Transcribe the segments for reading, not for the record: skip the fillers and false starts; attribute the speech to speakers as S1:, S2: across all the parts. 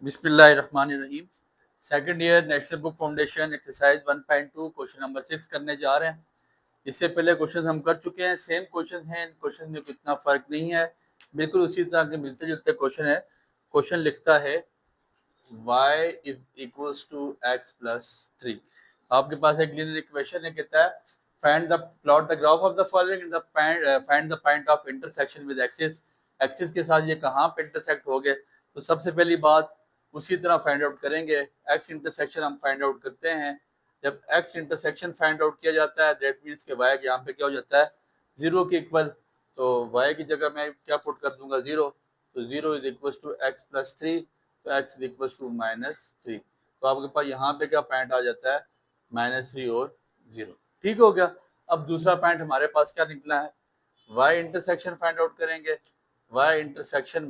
S1: बिस्मिल्लाहिर्रहमानिर्रहीम। Second year national book foundation exercise 1.2 question number 6 करने जा रहे हैं। इससे पहले क्वेश्चन हम कर चुके हैं, सेम क्वेश्चन हैं, इन क्वेश्चन में कितना फ़र्क नहीं है, बिल्कुल उसी तरह के मिलते जुलते क्वेश्चन है। क्वेश्चन लिखता है y is equals to x plus 3। आपके पास एक लीनियर इक्वेशन है, कहता है find the plot the graph of the following and find the point of intersection with axis. Axis के साथ ये कहाँ पे इंटरसेक्ट हो गए, तो सबसे पहली बात उसी तरह फाइंड आउट करेंगे। एक्स इंटरसेक्शन हम फाइंड आउट करते हैं। जब एक्स इंटरसेक्शन फाइंड आउट किया जाता है दैट मीन्स के वाई यहाँ पे क्या हो जाता है, जीरो के इक्वल। तो वाई की जगह मैं क्या पुट कर दूंगा, जीरो। तो zero is equal to x plus 3, तो एक्स इज इक्वल टू -3। तो आपके पास यहाँ पे क्या पॉइंट आ जाता है, -3 और 0। ठीक हो गया। अब दूसरा पॉइंट हमारे पास क्या निकला है, वाई इंटरसेक्शन फाइंड आउट करेंगे। वाई इंटरसेक्शन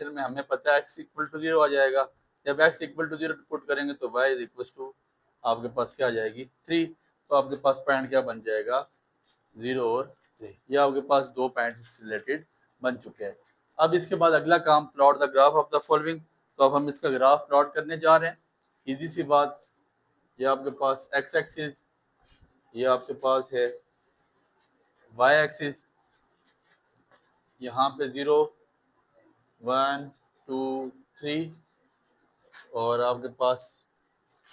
S1: में हमें पता है x इक्वल टू 0 आ जाएगा। जब x इक्वल टू 0 पुट करेंगे तो y इज इक्वल टू आपके पास क्या आ जाएगी, 3। तो आपके पास पॉइंट क्या बन जाएगा, 0 और 3। ये आपके पास दो पॉइंट से रिलेटेड बन चुके हैं। अब इसके बाद अगला काम, plot the graph of the following. तो अब हम इसका ग्राफ प्लॉट करने जा रहे हैं। इजी सी बात, ये आपके पास x एक्सिस, ये आपके पास है y एक्सिस, यहाँ पे 0 1 2 3 और आपके पास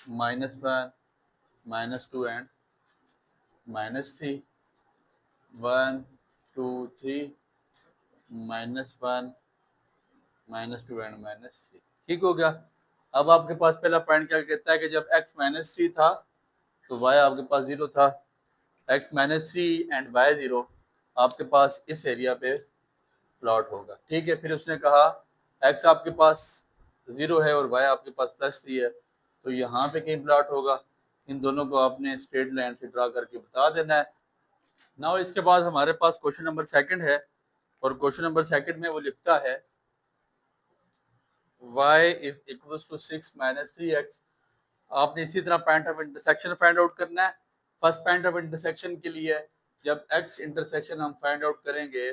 S1: -1 -2 एंड -3, 1 2 3 -1 -2 एंड -3। ठीक हो गया। अब आपके पास पहला पॉइंट क्या कहता है कि जब x -3 था तो y आपके पास 0 था। x -3 एंड y 0 आपके पास इस एरिया पे प्लॉट होगा। ठीक है, फिर उसने कहा x आपके पास 0 है और y आपके पास +3 है, तो यहाँ पे कहीं प्लॉट होगा। इन दोनों को आपने स्ट्रेट लाइन से ड्रा करके बता देना है। नाउ इसके बाद हमारे पास क्वेश्चन नंबर सेकंड है, और क्वेश्चन नंबर सेकंड में वो लिखता है y is equal to 6 -3x। आपने इसी तरह point of intersection find out करना है। फर्स्ट पॉइंट ऑफ इंटरसेक्शन के लिए जब x इंटरसेक्शन हम फाइंड आउट करेंगे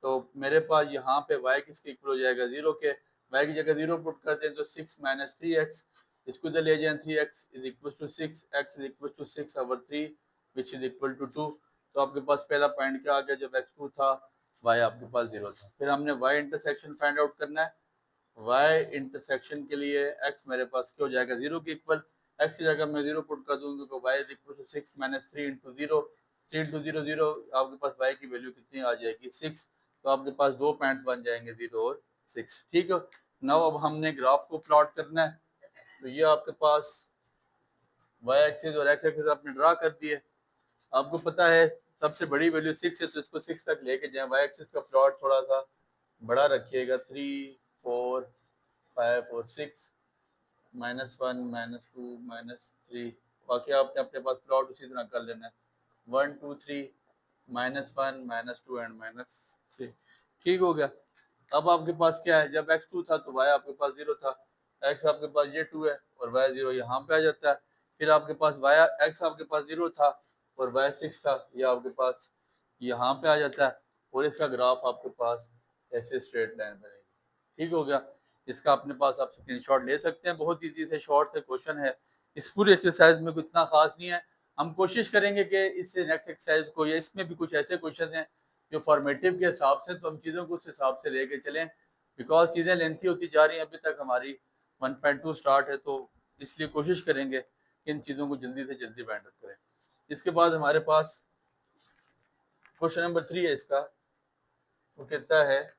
S1: तो मेरे पास यहाँ पे y किसके इक्वल हो जाएगा, 0 के। y की जगह 0 पुट करते हैं तो 6 -3x, इसको इधर ले जाएं, 3x is equal to 6, x is equal to 6 over 3 which is equal to 2। तो आपके पास पहला पॉइंट क्या आ गया, जब x 2 था y आपके पास 0 था। फिर हमने y इंटरसेक्शन फाइंड आउट करना है। y इंटरसेक्शन के लिए x मेरे पास क्या हो जाएगा, 0 के इक्वल। x की जगह मैं 0 पुट कर दूंगा तो y is equal to 6 -3 into 0, 3 into 0 0, आपके पास y की वैल्यू कितनी आ जाएगी, 6। तो आपके पास दो पॉइंट्स बन जाएंगे, 0 और 6। ठीक है। नाउ अब हमने ग्राफ को प्लॉट करना है। तो ये आपके पास y एक्सिस और x एक्सिस आपने ड्रा कर दिए। आपको पता है सबसे बड़ी वैल्यू 6 है, तो इसको 6 तक लेके जाए। y एक्सिस का प्लॉट थोड़ा सा बड़ा रखिएगा, 3 4 5 और 6, -1 -2 -3। बाकी आपने अपने पास प्लॉट उसी तरह कर लेना है, 1 2 3 -1 -2 एंड -3। ठीक हो गया। अब आपके पास क्या है, जब x 2 था तो y आपके पास 0 था। x आपके पास ये 2 है और y 0 यहाँ पे आ जाता है। फिर आपके पास x आपके पास 0 था और y 6 था, ये आपके पास यहाँ पे आ जाता है। और इसका ग्राफ आपके पास ऐसे स्ट्रेट लाइन बनेगी। ठीक हो गया। इसका अपने पास आप स्क्रीनशॉट ले सकते हैं। बहुत ईजी से शॉर्ट से क्वेश्चन है। इस पूरे एक्सरसाइज में कुछ इतना खास नहीं है। हम कोशिश करेंगे कि इससे नेक्स्ट एक्सरसाइज को, या इसमें भी कुछ ऐसे क्वेश्चन हैं जो फॉर्मेटिव के हिसाब से, तो हम चीज़ों को उस हिसाब से लेके चलें, बिकॉज चीज़ें लेंथी होती जा रही हैं। अभी तक हमारी 1.2 स्टार्ट है, तो इसलिए कोशिश करेंगे कि इन चीज़ों को जल्दी से जल्दी बाइंड अप करें। इसके बाद हमारे पास क्वेश्चन नंबर 3 है इसका। वो कहता है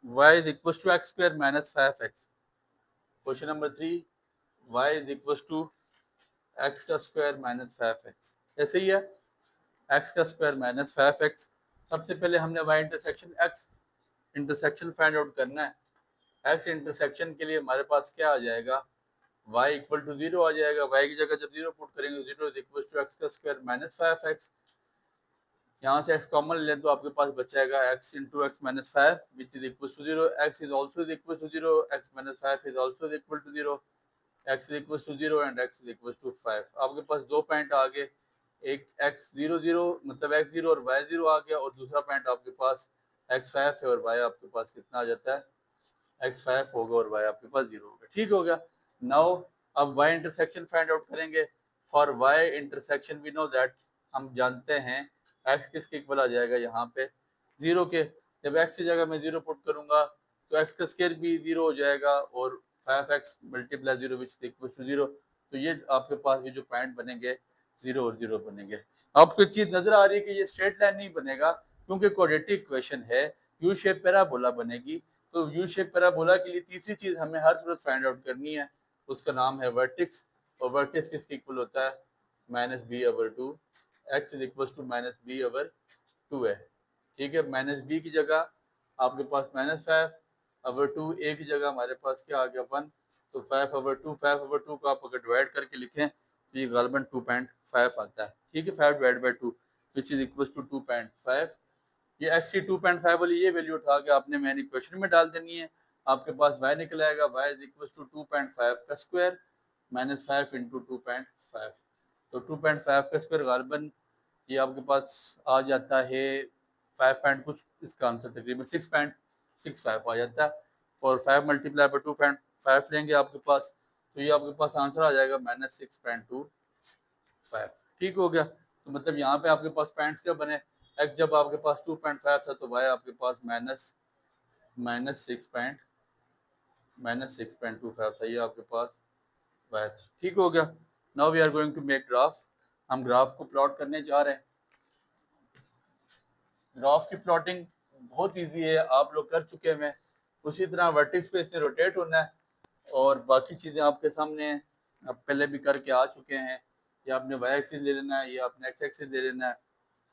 S1: y is equals to x square minus 5x। Question number 3, y is equals to x का स्क्वायर माइनस 5x। ऐसे ही है, x का स्क्वायर माइनस 5x। सबसे पहले हमने y intersection x intersection find out करना है। x इंटरसेक्शन के लिए हमारे पास क्या आ जाएगा, y इक्वल टू 0 आ जाएगा। y की जगह जब 0 पुट करेंगे, 0 इज इक्वल टू x का स्क्वायर माइनस 5x। यहाँ से x कॉमन ले तो आपके पास बचाएगा x into x minus 5 which is equal to 0। x is also is equal to 0, x minus 5 is also is equal to 0, x is equal to 0 and x is equal to 5। आपके पास दो point आ गए, एक x 0 0 मतलब x 0 और y 0 आ गया, और दूसरा point आपके पास x 5 है और y आपके पास कितना आ जाता है, x 5 होगा और y आपके पास 0 होगा। ठीक हो गया। नाउ अब y इंटरसेक्शन फाइंड आउट करेंगे। For y intersection we know that, हम जानते हैं x किसके इक्वल आ जाएगा, यहाँ पे 0 के। जब x की जगह मैं 0 पुट करूंगा तो x का स्क्वायर भी 0 हो जाएगा और 5x multiply 0 which equal to 0। तो ये आपके पास ये जो पॉइंट बनेंगे 0 और 0 बनेंगे। आपको एक चीज नजर आ रही है कि ये स्ट्रेट लाइन नहीं बनेगा, क्योंकि क्वाड्रेटिक इक्वेशन है, यू शेप पैराबोला बनेगी। तो यू शेप पैराबोला के लिए तीसरी चीज हमें हर सूरत फाइंड आउट करनी है, उसका नाम है वर्टेक्स। और वर्टेक्स किसके इक्वल होता है, -b/2। x is equal to -b/2 है। ठीक है, -b की जगह आपके पास -5/2, a की जगह हमारे पास क्या आ गया 1। तो 5/2 को आप अगर डिवाइड करके लिखें तो ये गालबन 2.5 आता है। ठीक है, 5 divide by 2 which is equal to 2.5। ये x की 2.5 वाली ये वैल्यू उठा के आपने मैंने इक्वेशन में डाल देनी है। आपके पास y निकल आएगा, y इज इक्वल टू 2.5 का स्क्वायर -5 इंटू 2.5। तो 2.5 का स्क्वायर गालबन ये आपके पास आ जाता है 5 पॉइंट कुछ, इसका आंसर तकरीबन 6.65 आ जाता है। और 5 मल्टीप्लाई बाई 2.5 लेंगे आपके पास, तो ये आपके पास आंसर आ जाएगा -6.25। ठीक हो गया। तो मतलब यहाँ पे आपके पास पॉइंट्स क्या बने, x जब आपके पास 2.5 था तो y आपके पास -6.25 था, ये आपके पास y था। ठीक हो गया। Now we are going to make graph. हम ग्राफ को प्लॉट करने जा रहे हैं। ग्राफ की प्लॉटिंग बहुत इजी है, आप लोग कर चुके हैं। उसी तरह वर्टेक्स पे इसने रोटेट होना है और बाकी चीज़ें आपके सामने हैं, आप पहले भी करके आ चुके हैं। ये आपने y एक्सिस ले लेना है, ये आपने x एक्सिस ले लेना है,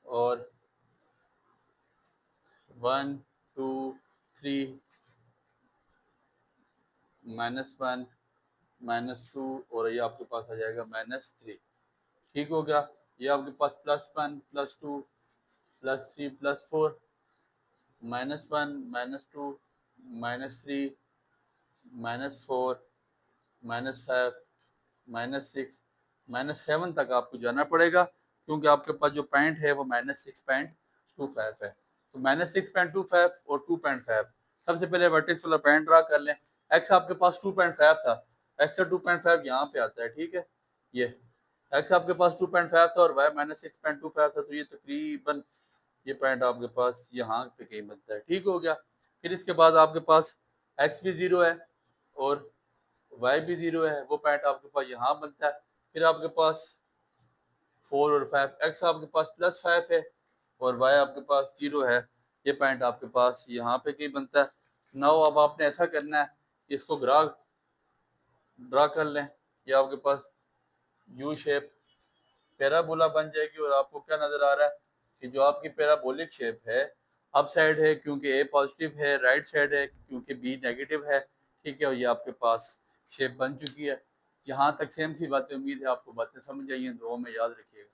S1: और 1 2 3 -1 -2 और ये आपके पास आ जाएगा -3। ठीक हो गया। ये आपके पास +1 +2 +3 +4 -1 -2 -3 -4 -5 -6 -7 तक आपको जाना पड़ेगा, क्योंकि आपके पास जो पॉइंट है वो -6.25 है। तो -6.25 और 2.5, सबसे पहले वर्टेक्स वाला पॉइंट ड्रा कर लें। x आपके पास 2.5 था, x का 2.5 यहाँ पे आता है। ठीक है, ये x आपके पास 2.5 था और y -6.25 था, तो ये तकरीबन ये पॉइंट आपके पास यहाँ पे कहीं बनता है। ठीक हो गया। फिर इसके बाद आपके पास x भी 0 है और y भी 0 है, वो पॉइंट आपके पास यहाँ बनता है। फिर आपके पास 4 और 5, x आपके पास +5 है और y आपके पास 0 है, ये पॉइंट आपके पास यहाँ पे कहीं बनता है। नाउ अब आपने ऐसा करना है, इसको ड्रा कर लें। ये आपके पास यू शेप पैराबोला बन जाएगी, और आपको क्या नजर आ रहा है कि जो आपकी पैराबोलिक शेप है, अप साइड है क्योंकि a पॉजिटिव है, राइट साइड है क्योंकि b नेगेटिव है। ठीक है, और ये आपके पास शेप बन चुकी है। यहाँ तक सेम सी बातें, उम्मीद है आपको बातें समझ आई हैं, दुआ में याद रखिएगा।